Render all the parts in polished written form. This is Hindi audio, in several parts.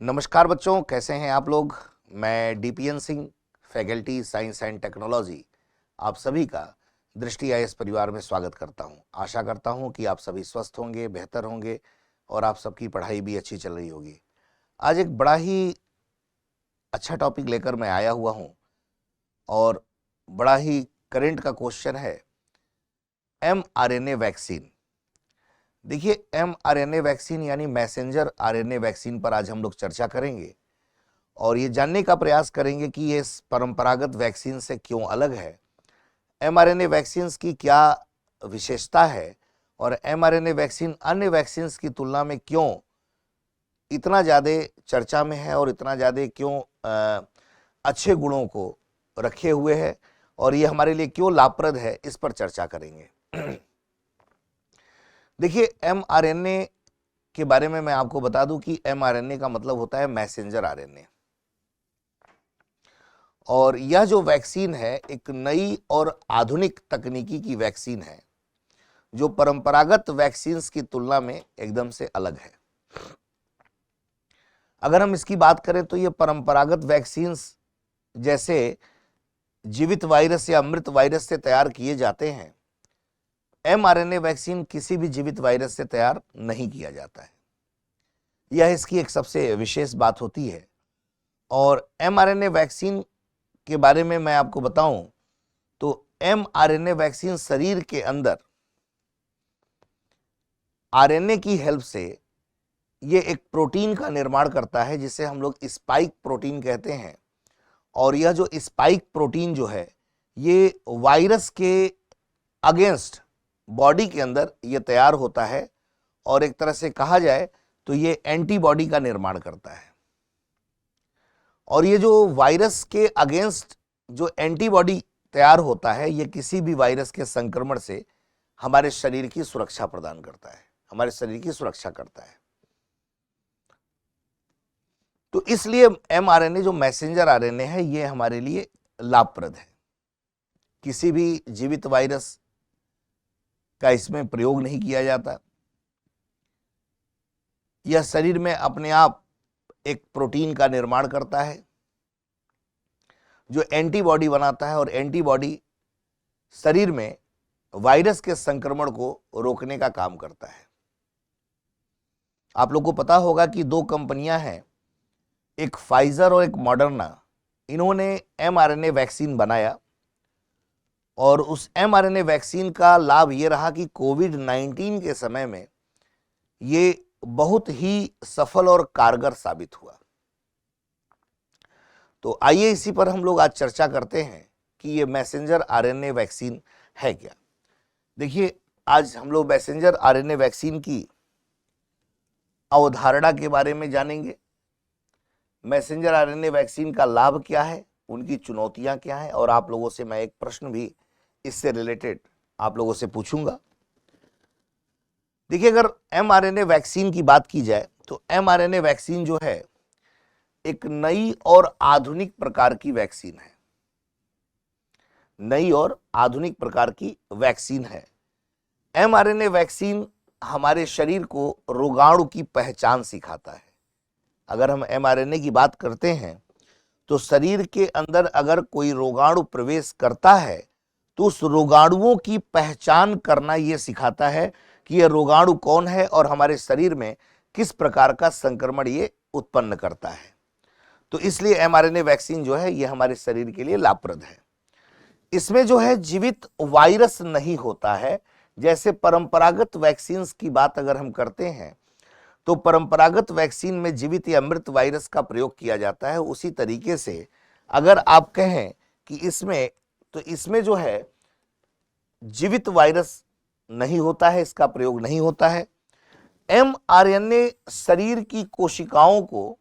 नमस्कार बच्चों, कैसे हैं आप लोग। मैं DPN Singh, faculty science and technology, आप सभी का दृष्टि आईएएस परिवार में स्वागत करता हूं। आशा करता हूं कि आप सभी स्वस्थ होंगे, बेहतर होंगे और आप सबकी पढ़ाई भी अच्छी चल रही होगी। आज एक बड़ा ही अच्छा टॉपिक लेकर मैं आया हुआ हूं और बड़ा ही करंट का क्वेश्चन है mRNA वैक्सीन। देखिए, mRNA वैक्सीन यानी मैसेंजर आरएनए वैक्सीन पर आज हम लोग चर्चा करेंगे और ये जानने का प्रयास करेंगे कि ये परंपरागत वैक्सीन से क्यों अलग है, mRNA वैक्सीन की क्या विशेषता है और mRNA वैक्सीन अन्य वैक्सीन की तुलना में क्यों इतना ज़्यादा चर्चा में है और इतना ज़्यादा क्यों अच्छे गुणों को रखे हुए है और ये हमारे लिए क्यों लाभप्रद है, इस पर चर्चा करेंगे। देखिए, mRNA के बारे में मैं आपको बता दूं कि mRNA का मतलब होता है मैसेंजर आरएनए और यह जो वैक्सीन है एक नई और आधुनिक तकनीकी की वैक्सीन है जो परंपरागत वैक्सीन की तुलना में एकदम से अलग है। अगर हम इसकी बात करें तो ये परंपरागत वैक्सीन जैसे जीवित वायरस या मृत वायरस से तैयार किए जाते हैं, mRNA वैक्सीन किसी भी जीवित वायरस से तैयार नहीं किया जाता है। यह इसकी एक सबसे विशेष बात होती है। और mRNA वैक्सीन के बारे में मैं आपको बताऊं तो mRNA वैक्सीन शरीर के अंदर आरएनए की हेल्प से ये एक प्रोटीन का निर्माण करता है जिसे हम लोग स्पाइक प्रोटीन कहते हैं। और यह जो स्पाइक प्रोटीन जो है ये वायरस के अगेंस्ट बॉडी के अंदर ये तैयार होता है और एक तरह से कहा जाए तो ये एंटीबॉडी का निर्माण करता है। और ये जो वायरस के अगेंस्ट जो एंटीबॉडी तैयार होता है ये किसी भी वायरस के संक्रमण से हमारे शरीर की सुरक्षा प्रदान करता है, हमारे शरीर की सुरक्षा करता है। तो इसलिए mRNA जो मैसेंजर आरएनए है ये हमारे लिए लाभप्रद है। किसी भी जीवित वायरस का इसमें प्रयोग नहीं किया जाता। यह शरीर में अपने आप एक प्रोटीन का निर्माण करता है जो एंटीबॉडी बनाता है और एंटीबॉडी शरीर में वायरस के संक्रमण को रोकने का काम करता है। आप लोग को पता होगा कि दो कंपनियां हैं, एक फाइजर और एक मॉडर्ना। इन्होंने mRNA वैक्सीन बनाया और उस mRNA वैक्सीन का लाभ ये रहा कि कोविड-19 के समय में ये बहुत ही सफल और कारगर साबित हुआ। तो आइए इसी पर हम लोग आज चर्चा करते हैं कि ये मैसेंजर आरएनए वैक्सीन है क्या। देखिए, आज हम लोग मैसेंजर आरएनए वैक्सीन की अवधारणा के बारे में जानेंगे। मैसेंजर आरएनए वैक्सीन का लाभ क्या है, उनकी चुनौतियां क्या हैं और आप लोगों से मैं एक प्रश्न भी इससे रिलेटेड आप लोगों से पूछूंगा। देखिए, अगर mRNA वैक्सीन की बात की जाए तो mRNA वैक्सीन जो है एक नई और आधुनिक प्रकार की वैक्सीन है। नई और आधुनिक प्रकार की वैक्सीन है। mRNA वैक्सीन हमारे शरीर को रोगाणु की पहचान सिखाता है। अगर हम mRNA की बात करते हैं तो शरीर के अंदर अगर कोई रोगाणु प्रवेश करता है तो उस रोगाणुओं की पहचान करना यह सिखाता है कि यह रोगाणु कौन है और हमारे शरीर में किस प्रकार का संक्रमण ये उत्पन्न करता है। तो इसलिए mRNA वैक्सीन जो है ये हमारे शरीर के लिए लाभप्रद है। इसमें जो है जीवित वायरस नहीं होता है। जैसे परंपरागत वैक्सीन की बात अगर हम करते हैं तो परंपरागत वैक्सीन में जीवित या मृत वायरस का प्रयोग किया जाता है। उसी तरीके से अगर आप कहें कि इसमें जो है जीवित वायरस नहीं होता है, इसका प्रयोग नहीं होता है। mRNA शरीर की कोशिकाओं को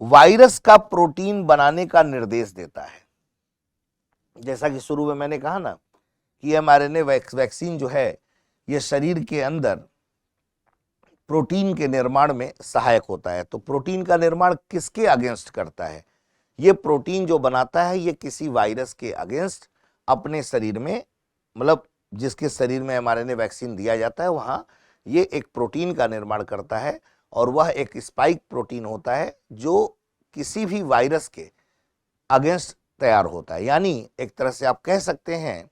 वायरस का प्रोटीन बनाने का निर्देश देता है। जैसा कि शुरू में मैंने कहा ना कि mRNA वैक्सीन जो है ये शरीर के अंदर प्रोटीन के निर्माण में सहायक होता है। तो प्रोटीन का निर्माण किसके अगेंस्ट करता है? ये प्रोटीन जो बनाता है ये किसी वायरस के अगेंस्ट अपने शरीर में, मतलब जिसके शरीर में mRNA वैक्सीन दिया जाता है वहां ये एक प्रोटीन का निर्माण करता है और वह एक स्पाइक प्रोटीन होता है जो किसी भी वायरस के अगेंस्ट तैयार होता है। यानी एक तरह से आप कह सकते हैं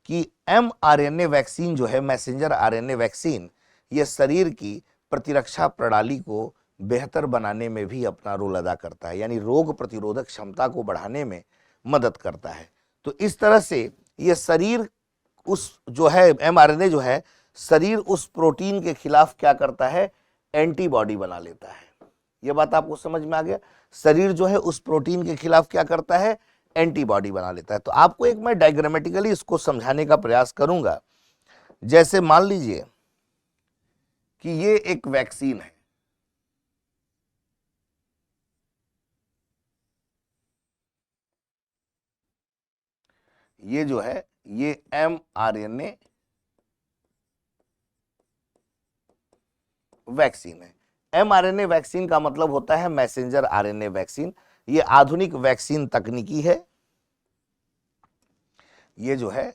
कि mRNA वैक्सीन जो है, मैसेंजर आरएनए वैक्सीन, ये शरीर की प्रतिरक्षा प्रणाली को बेहतर बनाने में भी अपना रोल अदा करता है, यानी रोग प्रतिरोधक क्षमता को बढ़ाने में मदद करता है। तो इस तरह से ये शरीर उस जो है mRNA जो है, शरीर उस प्रोटीन के खिलाफ क्या करता है, एंटीबॉडी बना लेता है। ये बात आपको समझ में आ गया? शरीर जो है उस प्रोटीन के खिलाफ क्या करता है, एंटीबॉडी बना लेता है। तो आपको एक मैं डायग्रामेटिकली इसको समझाने का प्रयास करूंगा। जैसे मान लीजिए कि ये एक वैक्सीन है, ये जो है ये mRNA वैक्सीन है। mRNA वैक्सीन का मतलब होता है मैसेंजर आरएनए वैक्सीन। ये आधुनिक वैक्सीन तकनीकी है। ये जो है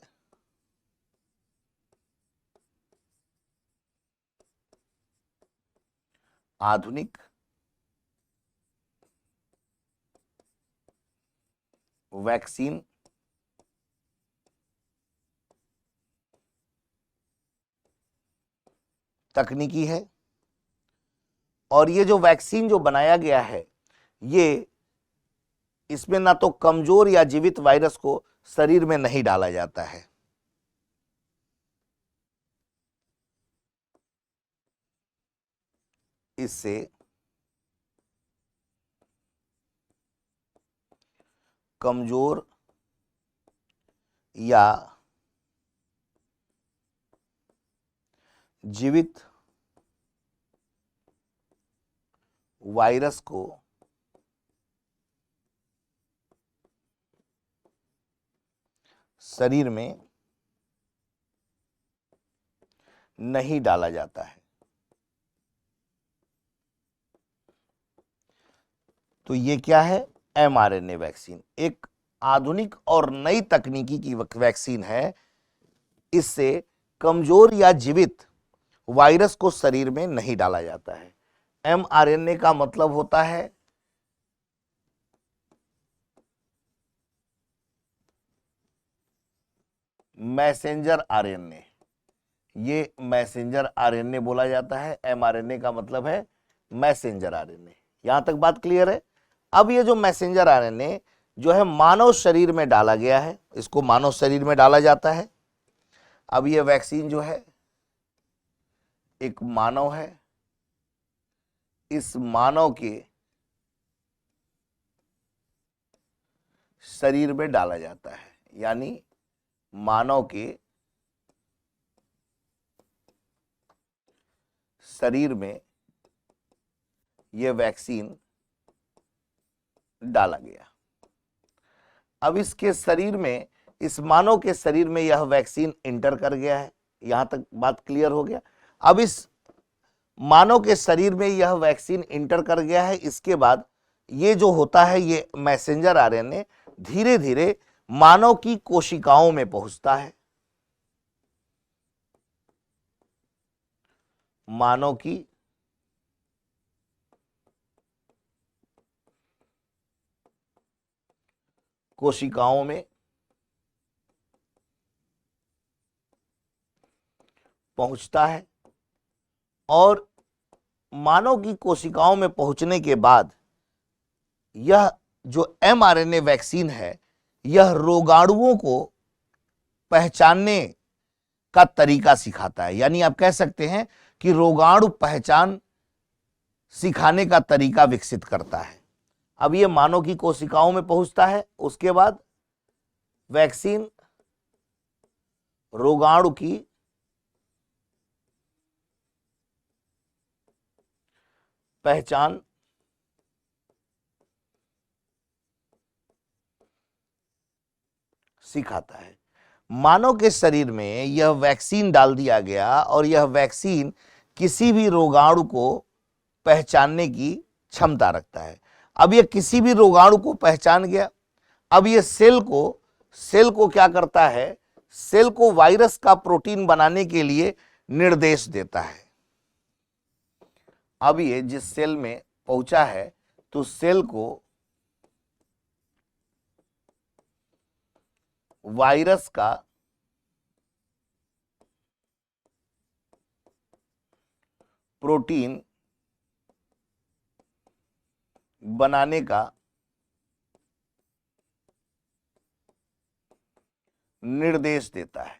आधुनिक वैक्सीन तकनीकी है। और ये जो वैक्सीन जो बनाया गया है, ये इसमें ना तो कमजोर या जीवित वायरस को शरीर में नहीं डाला जाता है, इससे कमजोर या जीवित वायरस को शरीर में नहीं डाला जाता है। तो ये क्या है, mRNA वैक्सीन एक आधुनिक और नई तकनीकी की वैक्सीन है। इससे कमजोर या जीवित वायरस को शरीर में नहीं डाला जाता है। mRNA का मतलब होता है मैसेंजर आरएनए। ये मैसेंजर आरएनए बोला जाता है। mRNA का मतलब है मैसेंजर आरएनए। यहां तक बात क्लियर है? अब ये जो मैसेंजर आरएनए जो है मानव शरीर में डाला गया है, इसको मानव शरीर में डाला जाता है। अब ये वैक्सीन जो है एक मानव है, इस मानव के शरीर में डाला जाता है, यानी मानव के शरीर में यह वैक्सीन डाला गया। अब इसके शरीर में, इस मानव के शरीर में यह वैक्सीन इंटर कर गया है। यहां तक बात क्लियर हो गया? अब इस मानव के शरीर में यह वैक्सीन इंटर कर गया है। इसके बाद ये जो होता है, ये मैसेंजर आरएनए धीरे धीरे मानव की कोशिकाओं में पहुंचता है। मानव की कोशिकाओं में पहुंचता है और मानव की कोशिकाओं में पहुंचने के बाद यह जो mRNA वैक्सीन है, यह रोगाणुओं को पहचानने का तरीका सिखाता है। यानी आप कह सकते हैं कि रोगाणु पहचान सिखाने का तरीका विकसित करता है। अब यह मानव की कोशिकाओं में पहुंचता है, उसके बाद वैक्सीन रोगाणु की पहचान सिखाता है। मानव के शरीर में यह वैक्सीन डाल दिया गया और यह वैक्सीन किसी भी रोगाणु को पहचानने की क्षमता रखता है। अब यह किसी भी रोगाणु को पहचान गया। अब यह सेल को क्या करता है, सेल को वायरस का प्रोटीन बनाने के लिए निर्देश देता है। अब ये जिस सेल में पहुंचा है तो सेल को वायरस का प्रोटीन बनाने का निर्देश देता है।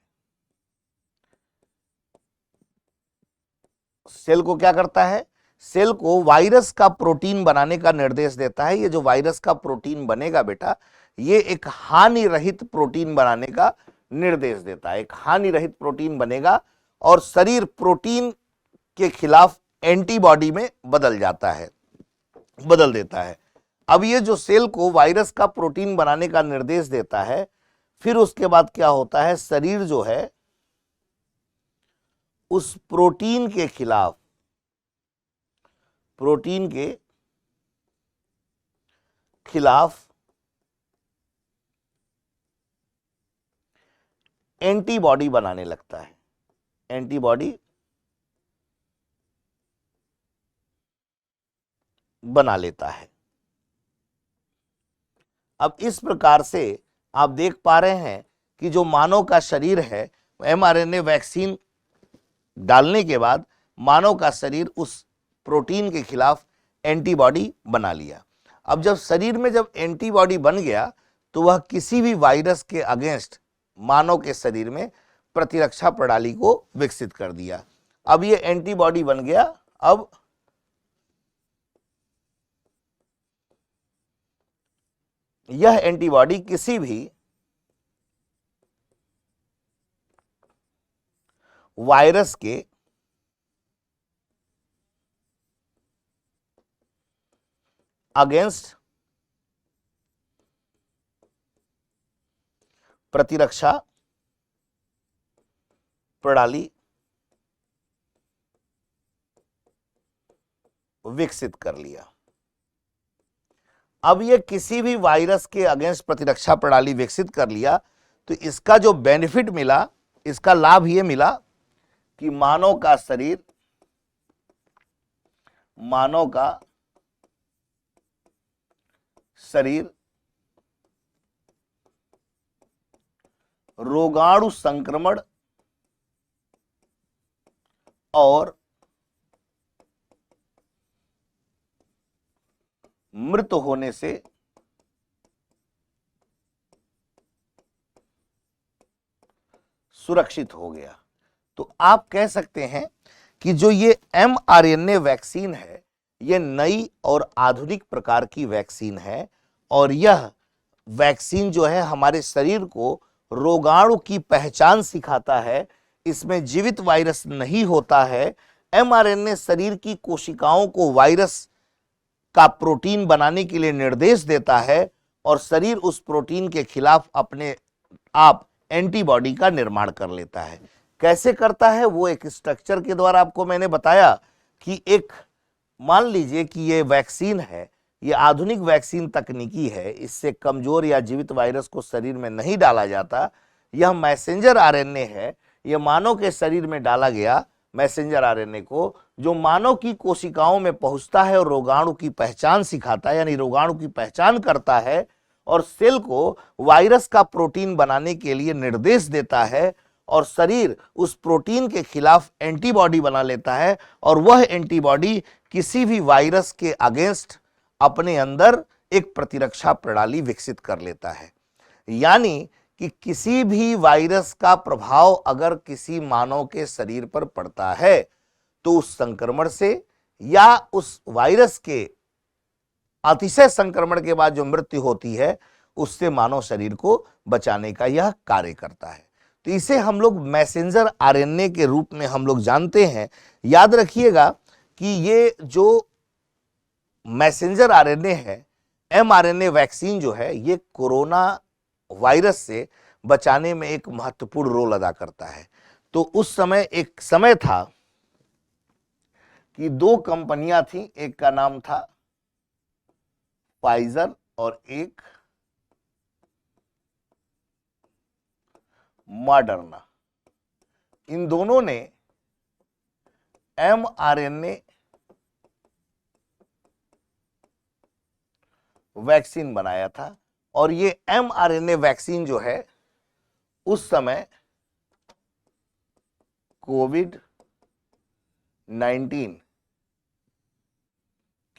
सेल को क्या करता है? सेल को वायरस का प्रोटीन बनाने का निर्देश देता है। ये जो वायरस का प्रोटीन बनेगा बेटा, ये एक हानि रहित प्रोटीन बनाने का निर्देश देता है। एक हानि रहित प्रोटीन बनेगा और शरीर प्रोटीन के खिलाफ एंटीबॉडी में बदल जाता है, बदल देता है। अब ये जो सेल को वायरस का प्रोटीन बनाने का निर्देश देता है, फिर उसके बाद क्या होता है? शरीर जो है उस प्रोटीन के खिलाफ, प्रोटीन के खिलाफ एंटीबॉडी बनाने लगता है। एंटीबॉडी बना लेता है। अब इस प्रकार से आप देख पा रहे हैं कि जो मानव का शरीर है, mRNA वैक्सीन डालने के बाद मानव का शरीर उस प्रोटीन के खिलाफ एंटीबॉडी बना लिया। अब जब शरीर में जब एंटीबॉडी बन गया तो वह किसी भी वायरस के अगेंस्ट मानव के शरीर में प्रतिरक्षा प्रणाली को विकसित कर दिया। अब ये एंटीबॉडी बन गया। अब यह एंटीबॉडी किसी भी वायरस के अगेंस्ट प्रतिरक्षा प्रणाली विकसित कर लिया। अब ये किसी भी वायरस के अगेंस्ट प्रतिरक्षा प्रणाली विकसित कर लिया तो इसका जो बेनिफिट मिला, इसका लाभ ये मिला कि मानव का शरीर रोगाणु संक्रमण और मृत होने से सुरक्षित हो गया। तो आप कह सकते हैं कि जो ये mRNA वैक्सीन है, ये नई और आधुनिक प्रकार की वैक्सीन है और यह वैक्सीन जो है हमारे शरीर को रोगाणु की पहचान सिखाता है। इसमें जीवित वायरस नहीं होता है। mRNA शरीर की कोशिकाओं को वायरस का प्रोटीन बनाने के लिए निर्देश देता है और शरीर उस प्रोटीन के खिलाफ अपने आप एंटीबॉडी का निर्माण कर लेता है। कैसे करता है? वो एक स्ट्रक्चर के द्वारा आपको मैंने बताया कि एक मान लीजिए कि ये वैक्सीन है, ये आधुनिक वैक्सीन तकनीकी है, इससे कमजोर या जीवित वायरस को शरीर में नहीं डाला जाता। यह मैसेंजर आरएनए है, यह मानव के शरीर में डाला गया मैसेंजर आरएनए को, जो मानव की कोशिकाओं में पहुंचता है और रोगाणु की पहचान सिखाता है, यानी रोगाणु की पहचान करता है और सेल को वायरस का प्रोटीन बनाने के लिए निर्देश देता है और शरीर उस प्रोटीन के खिलाफ एंटीबॉडी बना लेता है और वह एंटीबॉडी किसी भी वायरस के अगेंस्ट अपने अंदर एक प्रतिरक्षा प्रणाली विकसित कर लेता है। यानी कि किसी भी वायरस का प्रभाव अगर किसी मानव के शरीर पर पड़ता है तो उस संक्रमण से या उस वायरस के अतिशय संक्रमण के बाद जो मृत्यु होती है उससे मानव शरीर को बचाने का यह कार्य करता है। तो इसे हम लोग मैसेंजर आरएनए के रूप में हम लोग जानते हैं। याद रखिएगा कि ये जो मैसेंजर आरएनए है, mRNA वैक्सीन जो है, ये कोरोना वायरस से बचाने में एक महत्वपूर्ण रोल अदा करता है। तो उस समय एक समय था कि दो कंपनियां थी, एक का नाम था फाइजर और एक मॉडर्ना। इन दोनों ने mRNA वैक्सीन बनाया था। और ये mRNA वैक्सीन जो है उस समय कोविड-19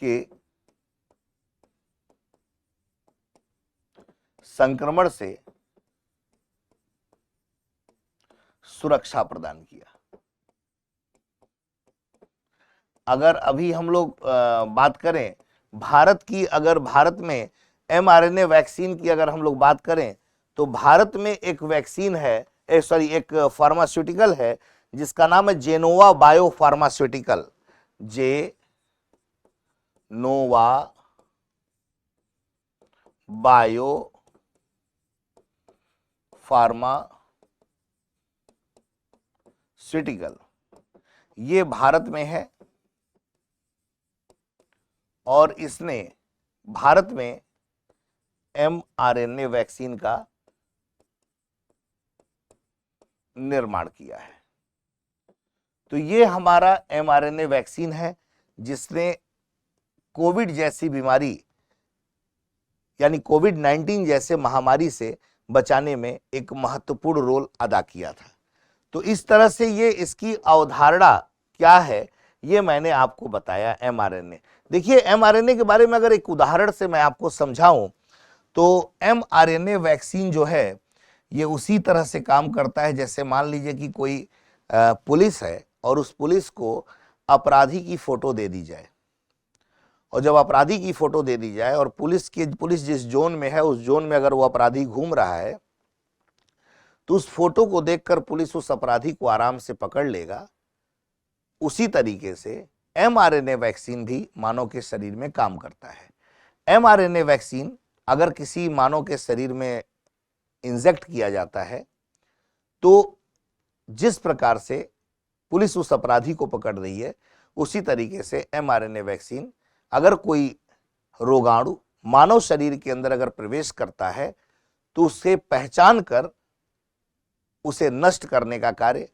के संक्रमण से सुरक्षा प्रदान किया। अगर अभी हम लोग बात करें भारत की, अगर भारत में mRNA वैक्सीन की अगर हम लोग बात करें तो भारत में एक वैक्सीन है, एक फार्मास्यूटिकल है जिसका नाम है Gennova bio pharmaceutical, Gennova bio pharmaceutical, ये भारत में है और इसने भारत में mRNA वैक्सीन का निर्माण किया है। तो ये हमारा mRNA वैक्सीन है जिसने कोविड जैसी बीमारी यानी कोविड-19 जैसे महामारी से बचाने में एक महत्वपूर्ण रोल अदा किया था। तो इस तरह से ये इसकी अवधारणा क्या है ये मैंने आपको बताया mRNA। देखिए mRNA के बारे में अगर एक उदाहरण से मैं आपको समझाऊं तो mRNA वैक्सीन जो है ये उसी तरह से काम करता है जैसे मान लीजिए कि कोई पुलिस है और उस पुलिस को अपराधी की फोटो दे दी जाए, और जब अपराधी की फोटो दे दी जाए और पुलिस जिस जोन में है उस जोन में अगर वो अपराधी घूम रहा है तो उस फोटो को देखकर पुलिस उस अपराधी को आराम से पकड़ लेगा। उसी तरीके से mRNA वैक्सीन भी मानव के शरीर में काम करता है। mRNA वैक्सीन अगर किसी मानव के शरीर में इंजेक्ट किया जाता है तो जिस प्रकार से पुलिस उस अपराधी को पकड़ रही है उसी तरीके से mRNA वैक्सीन अगर कोई रोगाणु मानव शरीर के अंदर अगर प्रवेश करता है तो उसे पहचान कर उसे नष्ट करने का कार्य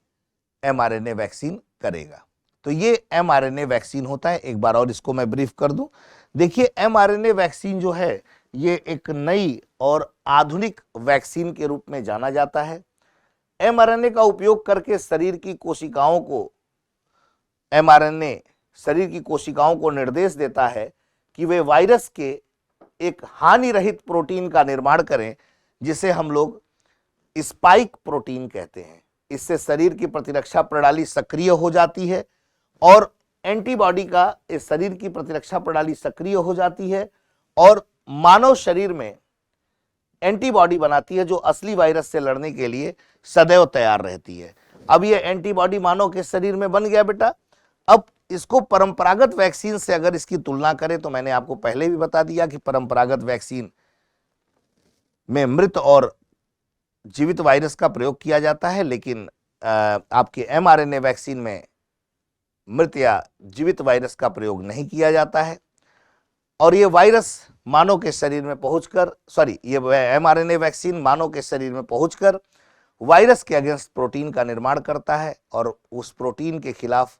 mRNA वैक्सीन करेगा। तो ये mRNA वैक्सीन होता है। एक बार और इसको मैं ब्रीफ कर दूं। देखिए mRNA वैक्सीन जो है ये एक नई और आधुनिक वैक्सीन के रूप में जाना जाता है। mRNA का उपयोग करके शरीर की कोशिकाओं को निर्देश देता है कि वे वायरस के एक हानि रहित प्रोटीन का निर्माण करें जिसे हम लोग स्पाइक प्रोटीन कहते हैं। इससे शरीर की प्रतिरक्षा प्रणाली सक्रिय हो जाती है और एंटीबॉडी का इस शरीर की प्रतिरक्षा प्रणाली सक्रिय हो जाती है और मानव शरीर में एंटीबॉडी बनाती है जो असली वायरस से लड़ने के लिए सदैव तैयार रहती है। अब ये एंटीबॉडी मानव के शरीर में बन गया बेटा। अब इसको परंपरागत वैक्सीन से अगर इसकी तुलना करें तो मैंने आपको पहले भी बता दिया कि परंपरागत वैक्सीन में मृत और जीवित वायरस का प्रयोग किया जाता है, लेकिन आपके mRNA वैक्सीन में मृत या जीवित वायरस का प्रयोग नहीं किया जाता है और ये वायरस मानव के शरीर में पहुंचकर ये mRNA वैक्सीन मानव के शरीर में पहुंचकर वायरस के अगेंस्ट प्रोटीन का निर्माण करता है और उस प्रोटीन के खिलाफ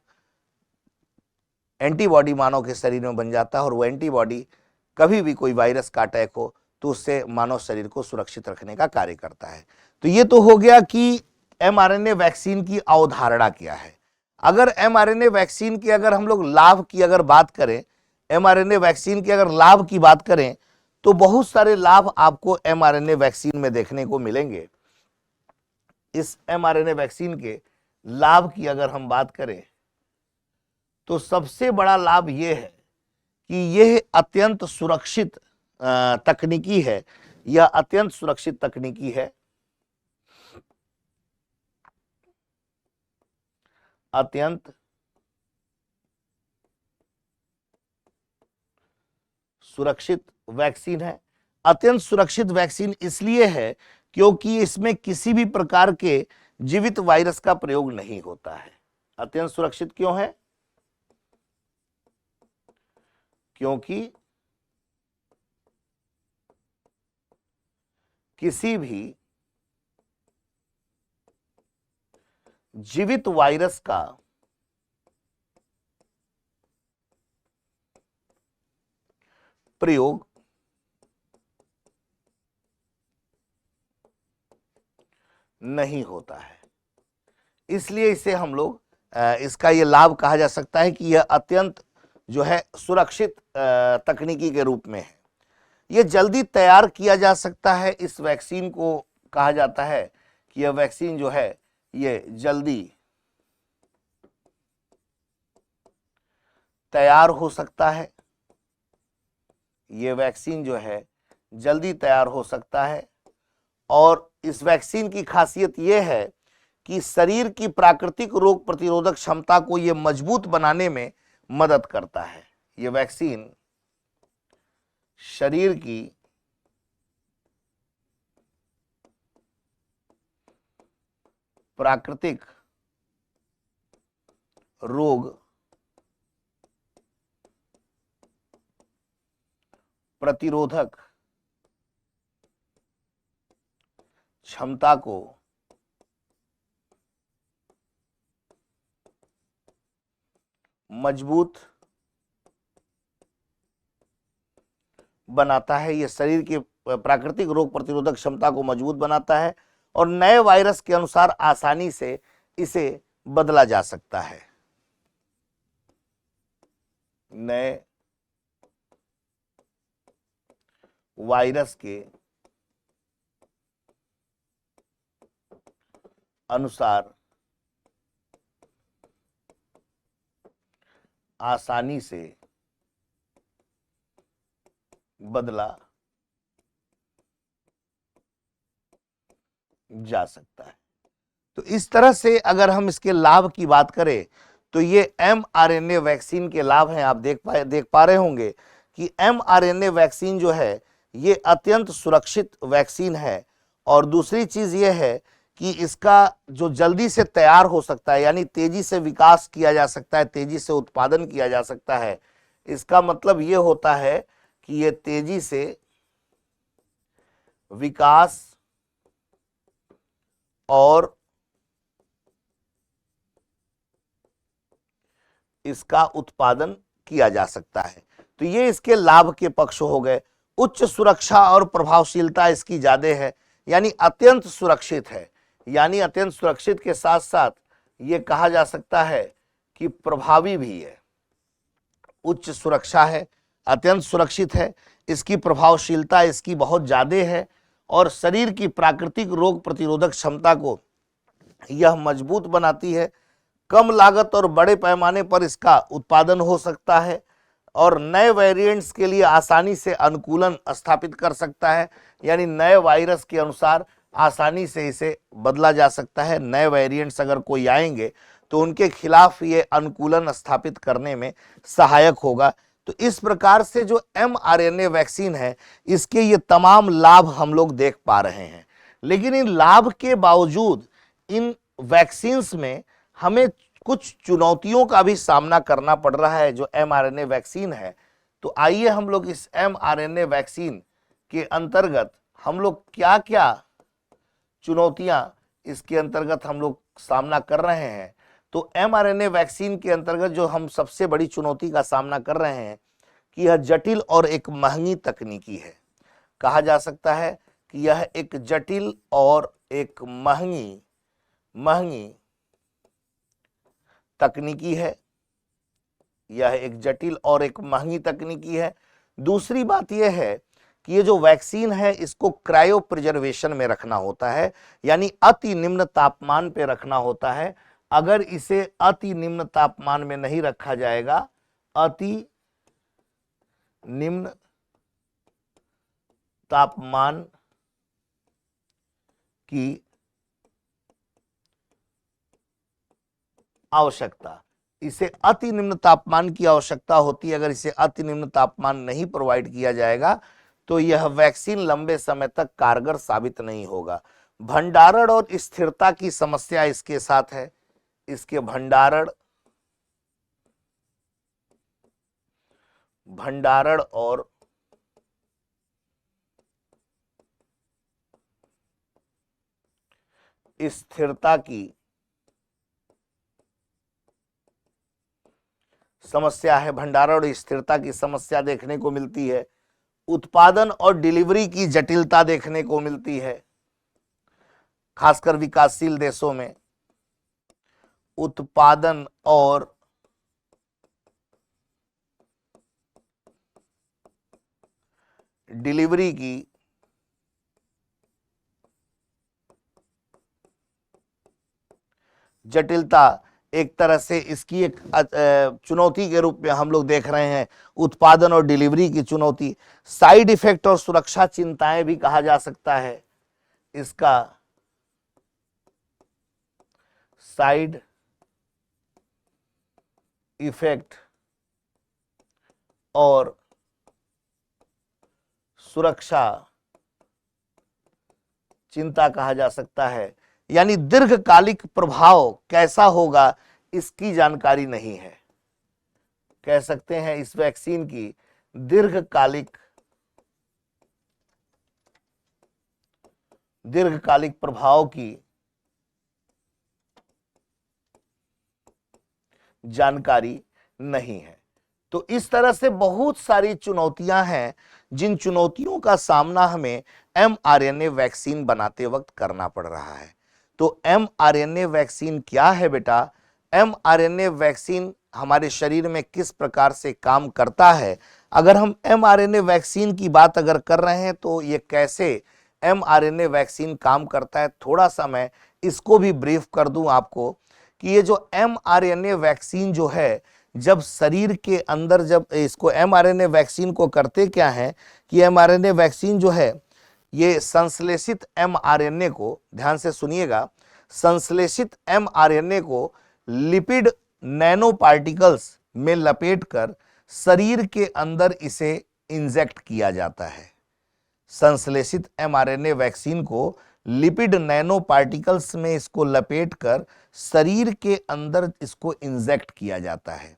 एंटीबॉडी मानव के शरीर में बन जाता है और वो एंटीबॉडी कभी भी कोई वायरस का अटैक हो तो उससे मानव शरीर को सुरक्षित रखने का कार्य करता है। तो ये तो हो गया कि mRNA वैक्सीन की अवधारणा क्या है। अगर mRNA वैक्सीन के अगर हम लोग लाभ की अगर बात करें, mRNA वैक्सीन के अगर लाभ की बात करें तो बहुत सारे लाभ आपको mRNA वैक्सीन में देखने को मिलेंगे। इस mRNA वैक्सीन के लाभ की अगर हम बात करें तो सबसे बड़ा लाभ यह है कि यह अत्यंत सुरक्षित तकनीकी है। यह अत्यंत सुरक्षित तकनीकी है। अत्यंत सुरक्षित वैक्सीन है। अत्यंत सुरक्षित वैक्सीन इसलिए है क्योंकि इसमें किसी भी प्रकार के जीवित वायरस का प्रयोग नहीं होता है। अत्यंत सुरक्षित क्यों है? क्योंकि किसी भी जीवित वायरस का प्रयोग नहीं होता है। इसलिए इसे हम लोग इसका ये लाभ कहा जा सकता है कि यह अत्यंत जो है सुरक्षित तकनीकी के रूप में है। यह जल्दी तैयार किया जा सकता है। इस वैक्सीन को कहा जाता है कि यह वैक्सीन जो है ये जल्दी तैयार हो सकता है। ये वैक्सीन जो है जल्दी तैयार हो सकता है और इस वैक्सीन की खासियत यह है कि शरीर की प्राकृतिक रोग प्रतिरोधक क्षमता को यह मजबूत बनाने में मदद करता है। यह वैक्सीन शरीर की प्राकृतिक रोग प्रतिरोधक क्षमता को मजबूत बनाता है। यह शरीर की प्राकृतिक रोग प्रतिरोधक क्षमता को मजबूत बनाता है और नए वायरस के अनुसार आसानी से इसे बदला जा सकता है। नए वायरस के अनुसार आसानी से बदला जा सकता है। तो इस तरह से अगर हम इसके लाभ की बात करें तो ये mRNA वैक्सीन के लाभ हैं। आप देख पा रहे होंगे कि mRNA वैक्सीन जो है ये अत्यंत सुरक्षित वैक्सीन है। और दूसरी चीज ये है कि इसका जो जल्दी से तैयार हो सकता है, यानी तेजी से विकास किया जा सकता है, तेजी से उत्पादन किया जा सकता है। इसका मतलब ये होता है कि ये तेजी से विकास और इसका उत्पादन किया जा सकता है। तो ये इसके लाभ के पक्ष हो गए। उच्च सुरक्षा और प्रभावशीलता इसकी ज्यादा है, यानी अत्यंत सुरक्षित है। यानी अत्यंत सुरक्षित के साथ साथ ये कहा जा सकता है कि प्रभावी भी है। उच्च सुरक्षा है, अत्यंत सुरक्षित है, इसकी प्रभावशीलता इसकी बहुत ज्यादा है और शरीर की प्राकृतिक रोग प्रतिरोधक क्षमता को यह मजबूत बनाती है। कम लागत और बड़े पैमाने पर इसका उत्पादन हो सकता है और नए वेरिएंट्स के लिए आसानी से अनुकूलन स्थापित कर सकता है, यानी नए वायरस के अनुसार आसानी से इसे बदला जा सकता है। नए वेरिएंट्स अगर कोई आएंगे तो उनके खिलाफ ये अनुकूलन स्थापित करने में सहायक होगा। तो इस प्रकार से जो mRNA वैक्सीन है इसके ये तमाम लाभ हम लोग देख पा रहे हैं। लेकिन इन लाभ के बावजूद इन वैक्सीन्स में हमें कुछ चुनौतियों का भी सामना करना पड़ रहा है जो mRNA वैक्सीन है। तो आइए हम लोग इस mRNA वैक्सीन के अंतर्गत हम लोग क्या क्या चुनौतियां इसके अंतर्गत हम लोग सामना कर रहे हैं। तो mRNA वैक्सीन के अंतर्गत जो हम सबसे बड़ी चुनौती का सामना कर रहे हैं कि यह जटिल और एक महंगी तकनीकी है। कहा जा सकता है कि यह एक जटिल और एक महंगी तकनीकी है। यह एक जटिल और एक महंगी तकनीकी है। दूसरी बात यह है कि ये जो वैक्सीन है इसको क्रायो प्रिजर्वेशन में रखना होता है, यानी अति निम्न तापमान पे रखना होता है। अगर इसे अति निम्न तापमान में नहीं रखा जाएगा, अति निम्न तापमान की आवश्यकता, इसे अति निम्न तापमान की आवश्यकता होती है। अगर इसे अति निम्न तापमान नहीं प्रोवाइड किया जाएगा तो यह वैक्सीन लंबे समय तक कारगर साबित नहीं होगा। भंडारण और स्थिरता की समस्या इसके साथ है। इसके भंडारण और स्थिरता की समस्या है। भंडारण और स्थिरता की समस्या देखने को मिलती है। उत्पादन और डिलीवरी की जटिलता देखने को मिलती है। खासकर विकासशील देशों में उत्पादन और डिलीवरी की जटिलता एक तरह से इसकी एक चुनौती के रूप में हम लोग देख रहे हैं। उत्पादन और डिलीवरी की चुनौती, साइड इफेक्ट और सुरक्षा चिंताएं भी कहा जा सकता है इसका। साइड इफेक्ट और सुरक्षा चिंता कहा जा सकता है, यानी दीर्घकालिक प्रभाव कैसा होगा इसकी जानकारी नहीं है। कह सकते हैं इस वैक्सीन की दीर्घकालिक प्रभाव की जानकारी नहीं है। तो इस तरह से बहुत सारी चुनौतियां हैं जिन चुनौतियों का सामना हमें mRNA वैक्सीन बनाते वक्त करना पड़ रहा है। तो mRNA वैक्सीन क्या है बेटा? mRNA वैक्सीन हमारे शरीर में किस प्रकार से काम करता है? अगर हम mRNA वैक्सीन की बात अगर कर रहे हैं तो ये कैसे mRNA वैक्सीन काम करता है, थोड़ा सा मैं इसको भी ब्रीफ कर दूं आपको कि ये जो mRNA वैक्सीन जो है, जब शरीर के अंदर जब इसको mRNA वैक्सीन को करते क्या है कि mRNA वैक्सीन जो है ये संश्लेषित mRNA को, ध्यान से सुनिएगा, संश्लेषित mRNA को लिपिड नैनो पार्टिकल्स में लपेटकर शरीर के अंदर इसे इंजेक्ट किया जाता है। संश्लेषित mRNA वैक्सीन को लिपिड नैनो पार्टिकल्स में इसको लपेटकर शरीर के अंदर इसको इंजेक्ट किया जाता है।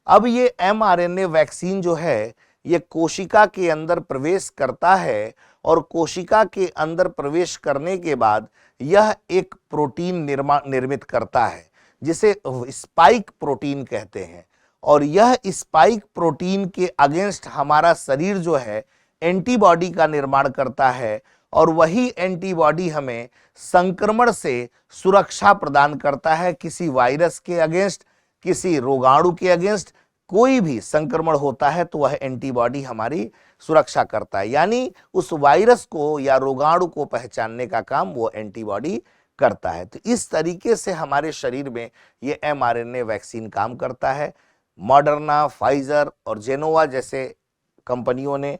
अब ये mRNA वैक्सीन जो है ये कोशिका के अंदर प्रवेश करता है और कोशिका के अंदर प्रवेश करने के बाद यह एक प्रोटीन निर्मित करता है जिसे स्पाइक प्रोटीन कहते हैं। और यह स्पाइक प्रोटीन के अगेंस्ट हमारा शरीर जो है एंटीबॉडी का निर्माण करता है और वही एंटीबॉडी हमें संक्रमण से सुरक्षा प्रदान करता है। किसी वायरस के अगेंस्ट, किसी रोगाणु के अगेंस्ट कोई भी संक्रमण होता है तो वह एंटीबॉडी हमारी सुरक्षा करता है, यानी उस वायरस को या रोगाणु को पहचानने का काम वो एंटीबॉडी करता है। तो इस तरीके से हमारे शरीर में ये mRNA वैक्सीन काम करता है। मॉडर्ना, फाइजर और जेनोवा जैसे कंपनियों ने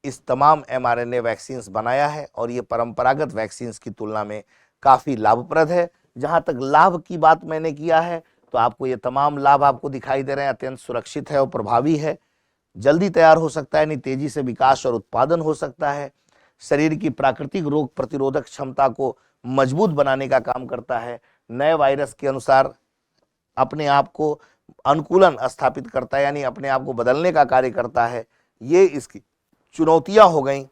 इस तमाम mRNA वैक्सीन्स बनाया है और ये परंपरागत वैक्सीन्स की तुलना में काफ़ी लाभप्रद है। जहाँ तक लाभ की बात मैंने किया है तो आपको ये तमाम लाभ आपको दिखाई दे रहे हैं। अत्यंत सुरक्षित है और प्रभावी है, जल्दी तैयार हो सकता है, यानी तेजी से विकास और उत्पादन हो सकता है, शरीर की प्राकृतिक रोग प्रतिरोधक क्षमता को मजबूत बनाने का काम करता है, नए वायरस के अनुसार अपने आप को अनुकूलन स्थापित करता है, यानी अपने आप को बदलने का कार्य करता है। ये इसकी चुनौतियां हो गई।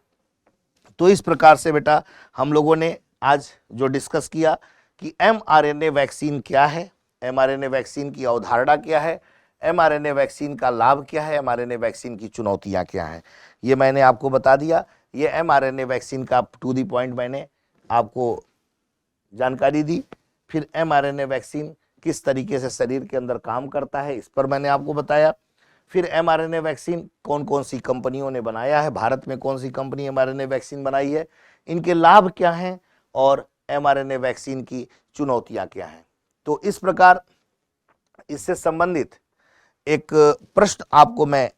तो इस प्रकार से बेटा हम लोगों ने आज जो डिस्कस किया कि mRNA वैक्सीन क्या है, mRNA वैक्सीन की अवधारणा क्या है, mRNA वैक्सीन का लाभ क्या है, mRNA वैक्सीन की चुनौतियां क्या हैं, ये मैंने आपको बता दिया। ये mRNA वैक्सीन का टू दी पॉइंट मैंने आपको जानकारी दी। फिर mRNA वैक्सीन किस तरीके से शरीर के अंदर काम करता है इस पर मैंने आपको बताया। फिर mRNA वैक्सीन कौन कौन सी कंपनियों ने बनाया है, भारत में कौन सी कंपनी mRNA वैक्सीन बनाई है, इनके लाभ क्या हैं और mRNA वैक्सीन की चुनौतियां क्या हैं। तो इस प्रकार इससे संबंधित एक प्रश्न आपको मैं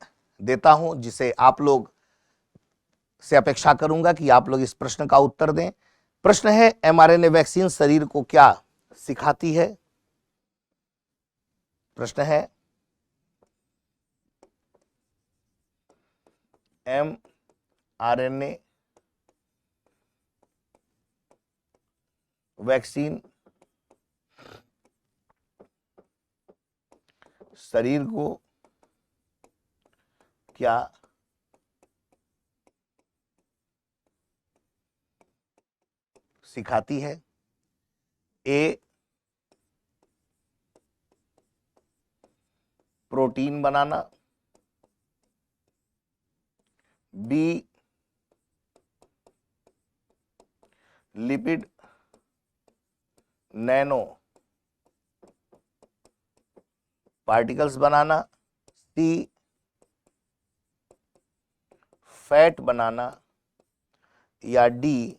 देता हूं जिसे आप लोग से अपेक्षा करूंगा कि आप लोग इस प्रश्न का उत्तर दें। प्रश्न है, mRNA वैक्सीन शरीर को क्या सिखाती है? प्रश्न है, mRNA वैक्सीन शरीर को क्या सिखाती है? ए, प्रोटीन बनाना, बी, लिपिड नैनो पार्टिकल्स बनाना, सी फैट बनाना, या डी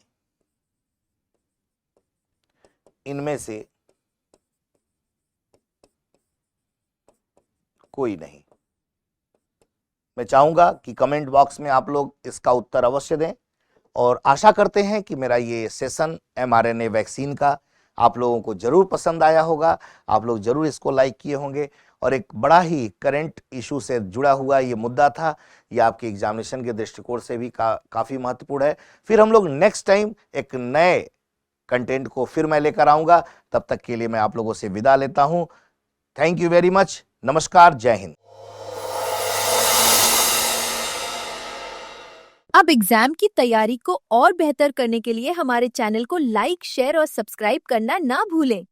इनमें से कोई नहीं। मैं चाहूंगा कि कमेंट बॉक्स में आप लोग इसका उत्तर अवश्य दें और आशा करते हैं कि मेरा ये सेशन mRNA वैक्सीन का आप लोगों को जरूर पसंद आया होगा। आप लोग जरूर इसको लाइक किए होंगे और एक बड़ा ही करंट इशू से जुड़ा हुआ ये मुद्दा था। ये आपके एग्जामिनेशन के दृष्टिकोण से भी काफी महत्वपूर्ण है। फिर हम लोग नेक्स्ट टाइम एक नए कंटेंट को फिर मैं लेकर आऊंगा। तब तक के लिए मैं आप लोगों से विदा लेता हूं। Thank you very much. नमस्कार, जय हिंद। अब एग्जाम की तैयारी को और बेहतर करने के लिए हमारे चैनल को लाइक, शेयर और सब्सक्राइब करना ना भूलें।